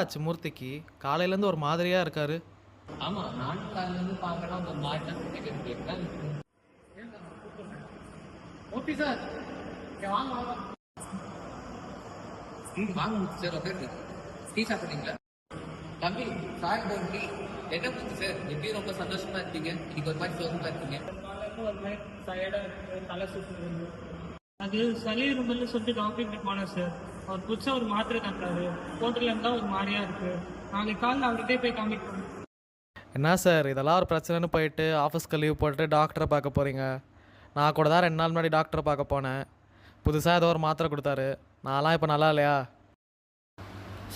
ஆச்சு மூர்த்திக்கு? காலையிலேருந்து ஒரு மாதிரியா இருக்காரு. ஆமா, நானும் காலையிலேருந்து பார்க்கலாம் அந்த மாதிரி தான் கேட்குறேன். ஓகே சார், இங்க வாங்க வாங்க. வாங்க சார், உட்காருங்க. டீ சாப்பிட்டீங்களா? தம்பி, சாரி டோன்ட் என்ன பண்ணுது சார்? எப்பயும் ரொம்ப சந்தோஷமா இருக்கீங்க, இன்னைக்கு ஒரு மாதிரி சோகமா இருக்கீங்க. ஒரு மாதிரி டயர்டா இருக்கு, தலை சுற்றுது. அது சளி இருமல்னு சொல்லிட்டு டாக்டர் போனேன் சார். அவர் புதுசா ஒரு மாத்திரை தந்தாரு. போட்டுல இருந்தா ஒரு மாதிரியா இருக்கு. நாளைக்கு காலையில் அவர்கிட்டே போய் காமிக்கணும். என்ன சார் இதெல்லாம் ஒரு பிரச்சனைன்னு போயிட்டு ஆஃபீஸ்க்கு லீவ் போட்டுட்டு டாக்டரை பார்க்க போகிறீங்க? நான் கூட தான் 2 நாள் முன்னாடி டாக்டரை பார்க்க போனேன். புதுசாக ஏதோ ஒரு மாத்திரை கொடுத்தாரு. நான்லாம் இப்போ நல்லா இல்லையா?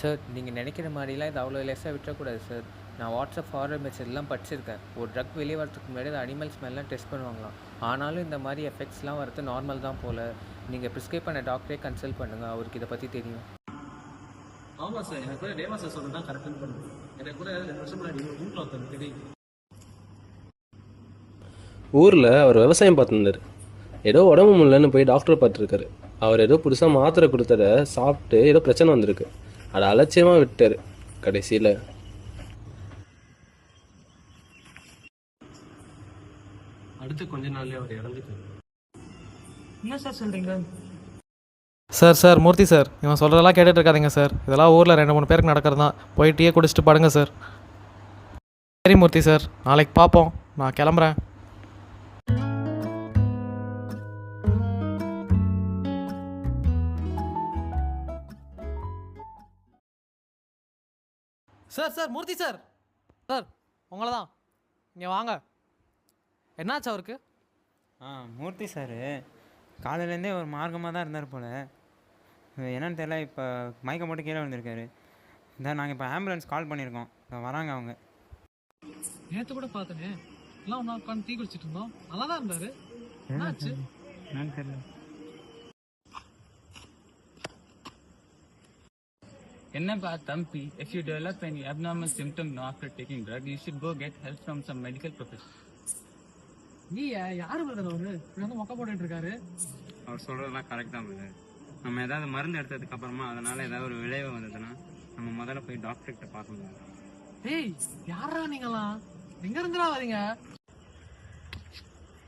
சார், நீங்கள் நினைக்கிற மாதிரிலாம் இது அவ்வளோ லெஸ்ஸாக விட்டுறக்கூடாது சார். நான் வாட்ஸ்அப் ஃபார்வர்ட் மெசேஜ்லாம் படிச்சிருக்கேன். ஒரு ட்ரக் வெளியே வரதுக்கு முன்னாடி அது அனிமல் ஸ்மெல்லாம் டெஸ்ட் பண்ணுவாங்களாம். ஆனாலும் இந்த மாதிரி எஃபெக்ட்ஸ்லாம் வரது நார்மல் தான் போல். நீங்கள் ப்ரிஸ்கிரைப் பண்ண டாக்டரே கன்சல்ட் பண்ணுங்கள், அவருக்கு இதை பற்றி தெரியும். ஆமாம் சார், எனக்கு கூட தேவா சார் சொல்கிறது தான் கரெக்டுன்னு பண்ணுது. எனக்கு கூட 2 வருஷம் முன்னாடி வீட்டில் ஒருத்தர் தெரியும். ஊரில் அவர் விவசாயம் பார்த்துருந்தார். ஏதோ உடம்பு முடியலன்னு போய் டாக்டரை பார்த்துருக்காரு. அவர் ஏதோ புதுசாக மாத்திரை கொடுத்தத சாப்பிட்டு ஏதோ பிரச்சனை வந்திருக்கு. அதை அலட்சியமாக விட்டார். கடைசியில் அடுத்து கொஞ்ச நாள்லயே அவர் இறந்துட்டார். என்ன சார் சொல்றீங்க? சார் மூர்த்தி சார், இவன் சொல்கிறதெல்லாம் கேட்டுட்டு இருக்காதீங்க சார். இதெல்லாம் ஊரில் 2-3 பேருக்கு நடக்கிறது தான். போய் டீயை குடிச்சிட்டு படுங்க சார். சரி மூர்த்தி சார், நாளைக்கு பார்ப்போம். நான் கிளம்புறேன். சார் மூர்த்தி சார், உங்களை தான். இங்கே வாங்க. என்னாச்சு அவருக்கு? மூர்த்தி சார் காலையிலேருந்தே ஒரு மார்க்கமாக தான் இருந்தார் போல். என்னன்னு தெரியல, இப்போ மயக்கம் போட்டு கீழே விழுந்திருக்காரு. இந்த நாங்கள் இப்போ ஆம்புலன்ஸ் கால் பண்ணியிருக்கோம், இப்போ வராங்க அவங்க. நேற்று கூட பார்த்தேனே, எல்லாம் ஒன்றா உட்காந்து டீ குடிச்சிட்டு இருந்தோம். நல்லா தான் இருந்தார். என்னாச்சு? என்னன்னு தெரியல. Enna Thampi, if you develop any abnormal symptom after taking drug, you should go get help from some medical professional. நீ யாரு அவரு வந்து மொக்க போட்டுட்டு இருக்காரு? அவர் சொல்றதெல்லாம் கரெக்ட் தான் பிரதர். நம்ம ஏதாவது மருந்து எடுத்ததுக்கு அப்புறமா அதனால ஏதாவது ஒரு விளைவு வந்ததுன்னா நம்ம முதல்ல போய் டாக்டர் கிட்ட பார்க்கணும். ஏய், யாரா நீங்களாம்? எங்க இருந்துடா வரீங்க?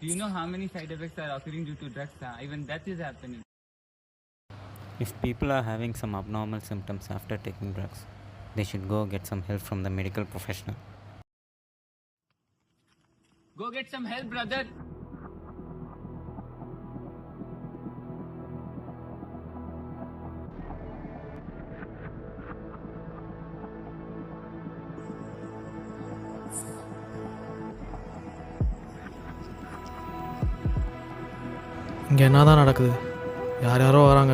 Do you know how many side effects are occurring due to drugs? Even death is happening. If people are having some abnormal symptoms after taking drugs, they should go get some help from the medical professional. Go get some help, brother. இங்கே என்ன தான் நடக்குது? யாரோ வராங்க.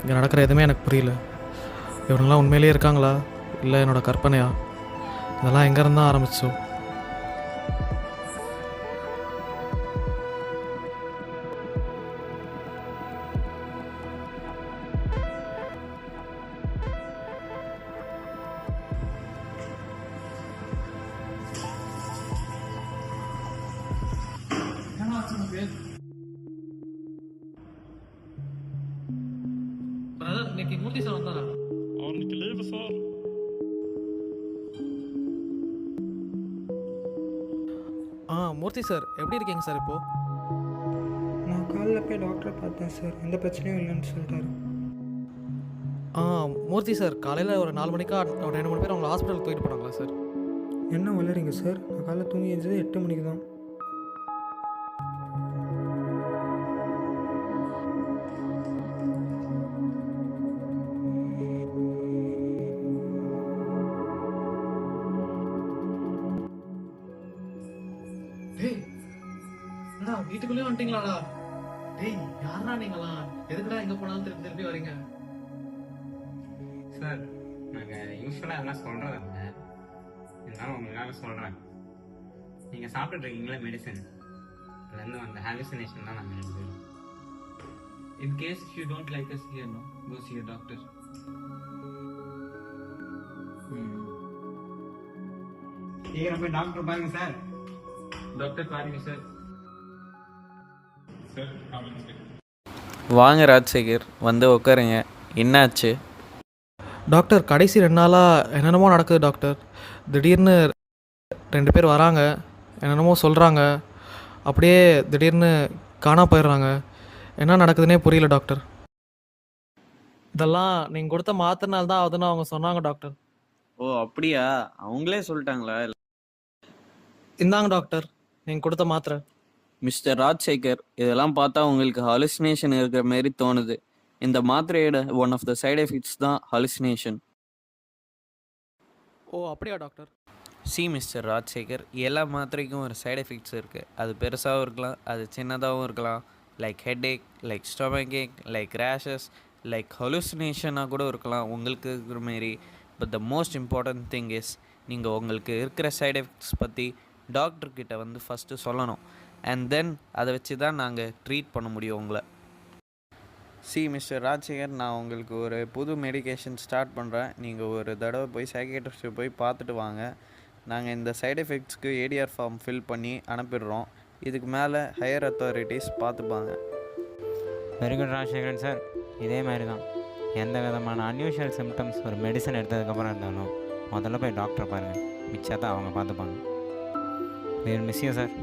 இங்கே நடக்கிற எதுவுமே எனக்கு புரியல. இவங்கெல்லாம் உண்மையிலேயே இருக்காங்களா இல்லை என்னோட கற்பனையா? இதெல்லாம் எங்கேருந்து தான் ஆரம்பிச்சோம்? இன்னைக்கு மூர்த்தி சார் வந்தாரா? அவனுக்கு லீவு சார். மூர்த்தி சார் எப்படி இருக்கீங்க சார் இப்போ? நான் காலைல போய் டாக்டரை பார்த்தேன் சார், எந்த பிரச்சனையும் இல்லைன்னு சொல்லிட்டாரு. மூர்த்தி சார், காலையில் ஒரு 4 மணிக்கா 2-3 பேர் அவங்களை ஹாஸ்பிட்டலுக்கு தூக்கிட்டு போனாங்களா சார்? என்ன வளரீங்க சார்? நான் காலைல தூங்கி எழுந்தது 8 மணிக்கு தான். வீட்டுக்குள்ளே வந்துட்டீங்களாடா? டேய், யாரா நீங்களா? எதுக்குடா எங்க போனாலும் திருப்பி வரீங்க? சார், நாங்கள் யூஸ்வலாக அதெல்லாம் சொல்கிறது இல்லை, இருந்தாலும் உங்களுக்காக சொல்கிறேன். நீங்கள் சாப்பிட்டுட்டு இருக்கீங்களா மெடிசன், அதுலேருந்து அந்த ஹாலுசினேஷன் தான் நாங்கள் எடுக்கிறோம். In case if you don't like us here, no, go see a doctor. சீக்கிரம் போய் டாக்டர் பாருங்க சார். டாக்டர் பாருங்க சார். சார், வாங்க ராஜசேகர், வந்து உட்காருங்க. என்னாச்சு? டாக்டர் கடைசி 2 நாளாக என்னென்னமோ நடக்குது டாக்டர். திடீர்னு 2 பேர் வராங்க, என்னென்னமோ சொல்கிறாங்க, அப்படியே திடீர்னு காணா போயிடுறாங்க. என்ன நடக்குதுன்னே புரியல டாக்டர். இதெல்லாம் நீங்கள் கொடுத்த மாத்திரனால தான் ஆகுதுன்னு அவங்க சொன்னாங்க டாக்டர். ஓ அப்படியா? அவங்களே சொல்லிட்டாங்களா? இந்தாங்க டாக்டர், நீங்கள் கொடுத்த மாத்திரை. மிஸ்டர் ராஜசேகர், இதெல்லாம் பார்த்தா உங்களுக்கு ஹாலுசினேஷன் இருக்கிற மாதிரி தோணுது. இந்த மாத்திரையோட one of the side effects தான் ஹாலுசினேஷன். ஓ அப்படியா டாக்டர்? சி மிஸ்டர் ராஜசேகர், எல்லா மாத்திரைக்கும் ஒரு சைடு எஃபெக்ட்ஸ் இருக்குது. அது பெருசாகவும் இருக்கலாம், அது சின்னதாகவும் இருக்கலாம். லைக் ஹெட்ஏக், லைக் ஸ்டொமக் ஏக், லைக் ரேஷஸ், லைக் ஹாலுசினேஷனாக கூட இருக்கலாம் உங்களுக்கு இருக்கிற மாரி. But the most important thing is நீங்கள் உங்களுக்கு இருக்கிற சைடு எஃபெக்ட்ஸ் பற்றி டாக்டர்கிட்ட வந்து ஃபஸ்ட்டு சொல்லணும். அண்ட் தென் அதை வச்சு தான் நாங்கள் ட்ரீட் பண்ண முடியும் உங்களை. சி மிஸ்டர் ராஜசேகர், நான் உங்களுக்கு ஒரு புது மெடிகேஷன் ஸ்டார்ட் பண்ணுறேன். நீங்கள் ஒரு தடவை போய் சைக்கியாட்ரிஸ்ட்டை போய் பார்த்துட்டு வாங்க. நாங்கள் இந்த சைடு எஃபெக்ட்ஸ்க்கு ஏடிஆர் ஃபார்ம் ஃபில் பண்ணி அனுப்பிடுறோம். இதுக்கு மேலே ஹையர் அத்தாரிட்டிஸ் பார்த்துப்பாங்க. Very good Rajasekaran sir. இதே மாதிரி தான் எந்த விதமான அன்யூஷுவல் சிம்டம்ஸ் ஒரு மெடிசன் எடுத்ததுக்கப்புறம் இருந்தாலும் முதல்ல போய் டாக்டரை பாருங்கள். மிச்சத்தை அவங்க பார்த்துப்பாங்க. Miss you sir.